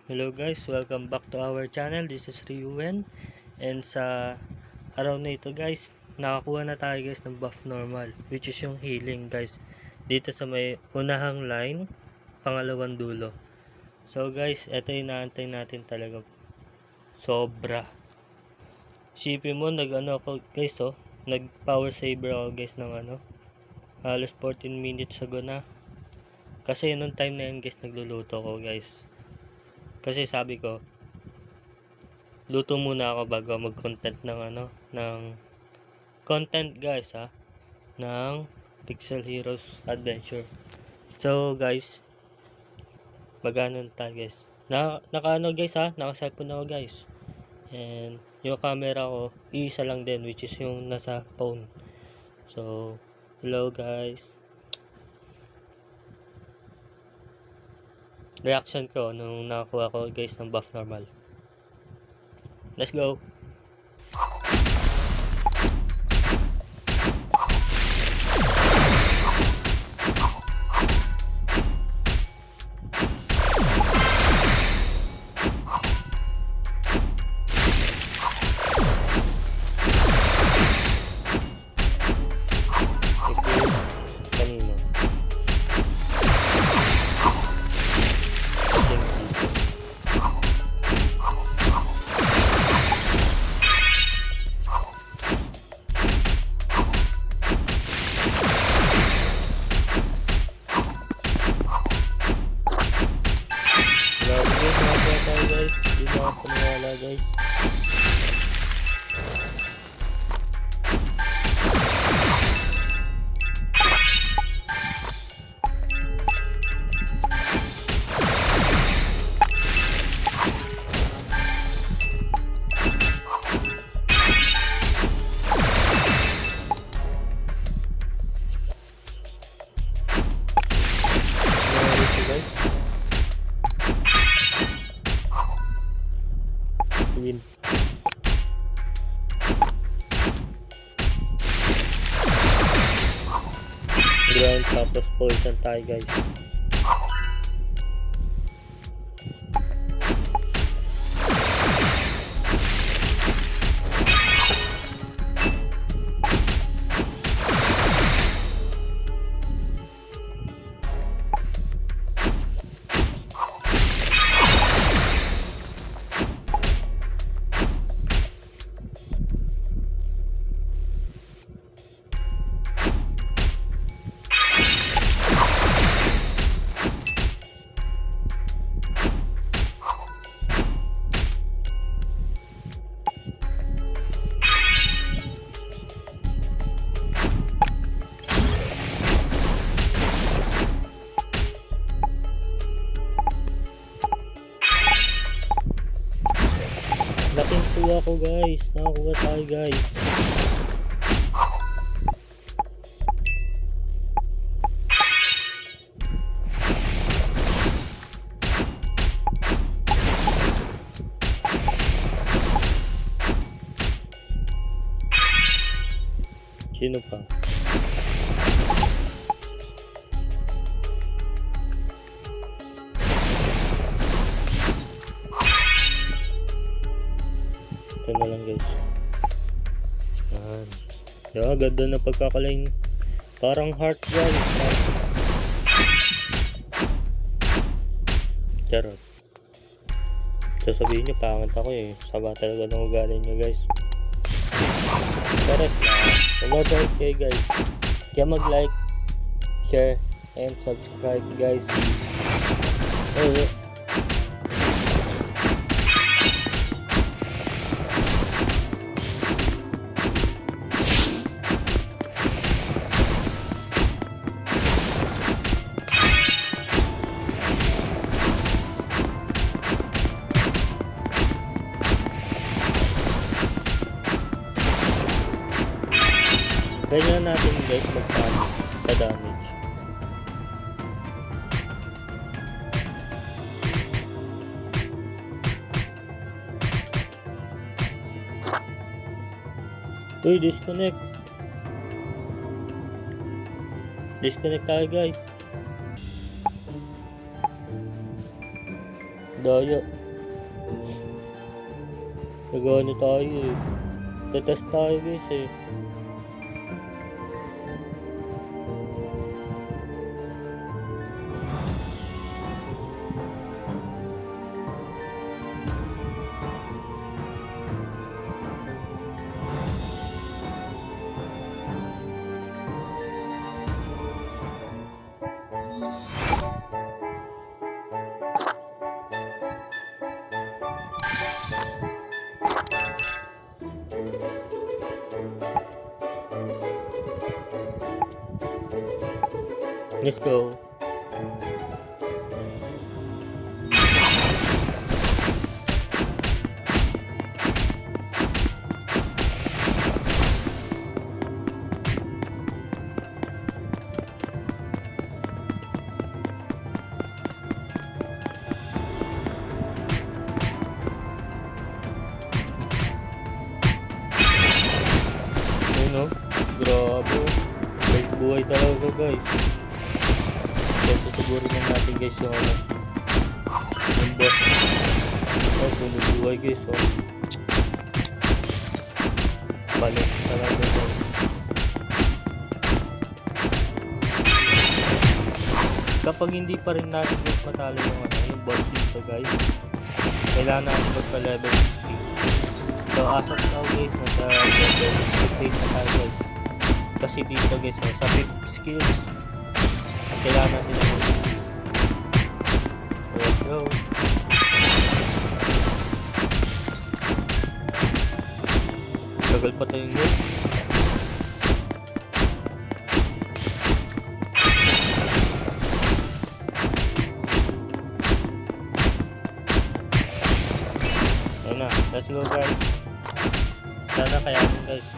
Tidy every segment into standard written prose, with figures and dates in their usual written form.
Hello guys, welcome back to our channel. This is Ryuen. And sa araw na ito guys, nakakuha na tayo guys ng buff normal, which is yung healing guys. Dito sa may unahang line, pangalawang dulo. So guys, ito yung naantay natin talaga. Sobra. Isipin mo, ako guys nag power saver ako guys ng halos 14 minutes ago na. Kasi nung time na yun guys, nagluluto ko guys. Kasi sabi ko, luto muna ako bago mag-content ng content guys ng Pixel Heroes Adventure. So guys, magano tayo guys. Naka guys naka-cellphone ako guys. And yung camera ko, isa lang din, which is yung nasa phone. So, hello guys. Reaction ko nung nakakuha ko guys ng buff normal. Let's go. Kanino? Guys, di ba ako paniwala guys? Win. Ground tapos poison tayo guys. Laking tuwa ko guys, nakakuha tayo guys. Sino pa? Ito na lang guys. Yan. Yeah, ganda na pagkakalain. Parang heart guys. Charot. Sasabihin nyo, pangit ako eh. Sama talaga ng ugali nyo guys. Charot na. Umabait kayo guys. Kaya mag-like, share, and subscribe guys. Ganyan natin guys magpa-damage. Uy, disconnect. Disconnect tayo guys. Daya. Nag-ano tayo eh. Tatest tayo guys eh. Let's go. Ayun o. Grabe. Buhay talaga guys. Kaya susugurin na natin guys yung ano. Yung boss. Oh, bumubuhay guys oh. Balik talaga guys. Kapag hindi pa rin natin guys matalo yung ano, yung boss dito guys, kailangan natin magpa level 60. So as of now guys, nasa level 15 na tayo guys. Kasi dito guys, sa 5 skills, kailangan natin ng 60. Let's go. Tagal pa tayo guys. Ayun na, let's go guys. Sana kayanin guys.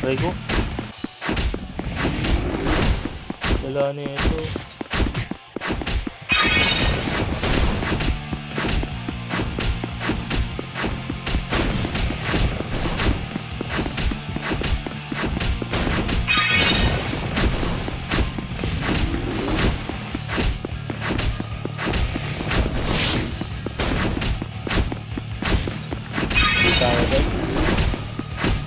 Try ko. Wala na ito. Hindi tayo guys.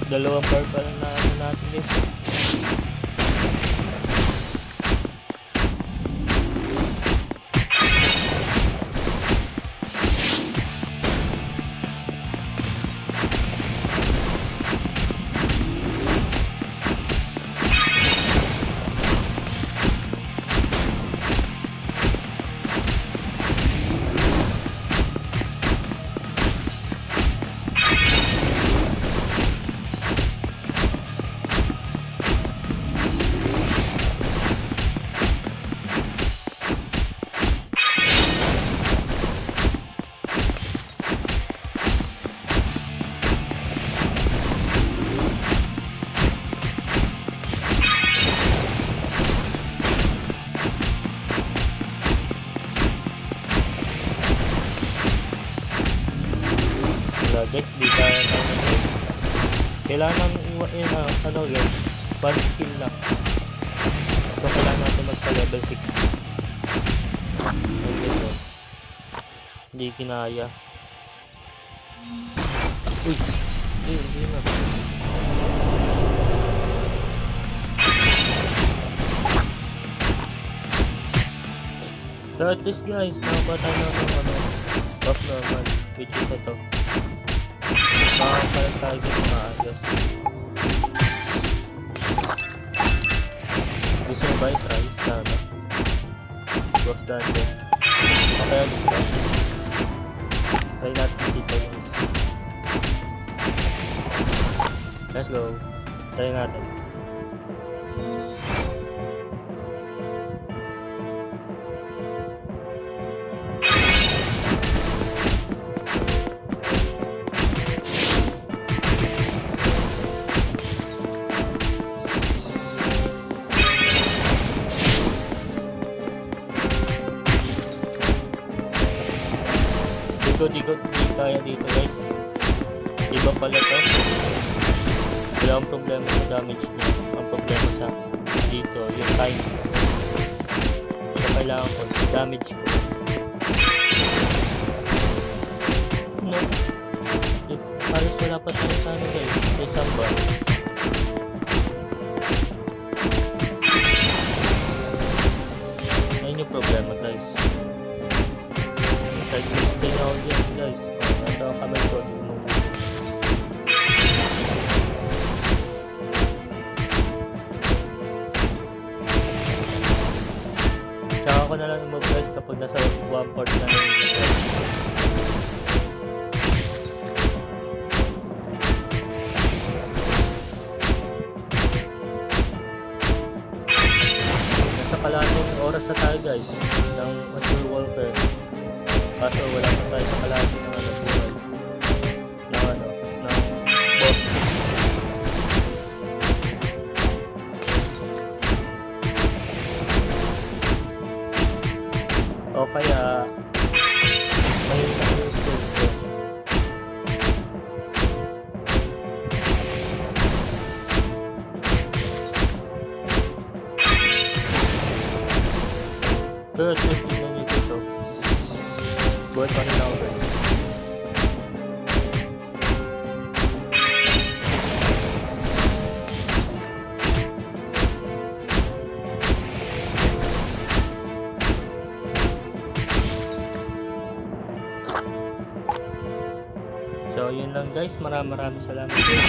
Dalawang bar pa lang na ano natin guys. Guys, di tayo guys. Kailangan ano guys, 1 skill lang. So kailangan natin magpa level 60. Ganito. Hindi kinaya. Uy, hindi na. So at least guys, nakabata na ng ano, buff normal, which is ito. Makakapalit tayo dito maayos. Gusto mo ba i-try? Sana. Boss dungeon. Kaya dito. Try natin dito guys. Let's go. Try natin. di kaya dito guys. Iba pala to. Wala akong problema sa damage niya. Ang problema sa dito, yung time. So kailangan ko, damage ko. No. Halos wala pa tayo sa ano guys. Sa isang bar. Ayun yung problema guys. Nag-stay na ako dyan guys. Ito ang kamay ko. Tsaka ako na lang i-move guys kapag nasa 1/4 na lang yung nasa kalahating oras na tayo guys ng Master Walker. Kaso wala pa tayo sa kalahati ng ano buhay. Ng boss. O kaya may yung skills ko. Pero at least tingnan nyo dito. Buhat pa nila ako guys. So yun lang guys, maraming salamat guys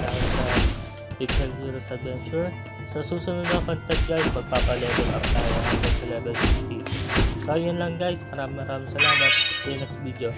sa Pixel Heroes Adventure. Sa susunod na content guys, magpapa-level up tayo hanggang sa level 60. So yun lang guys, maraming salamat. See you next video.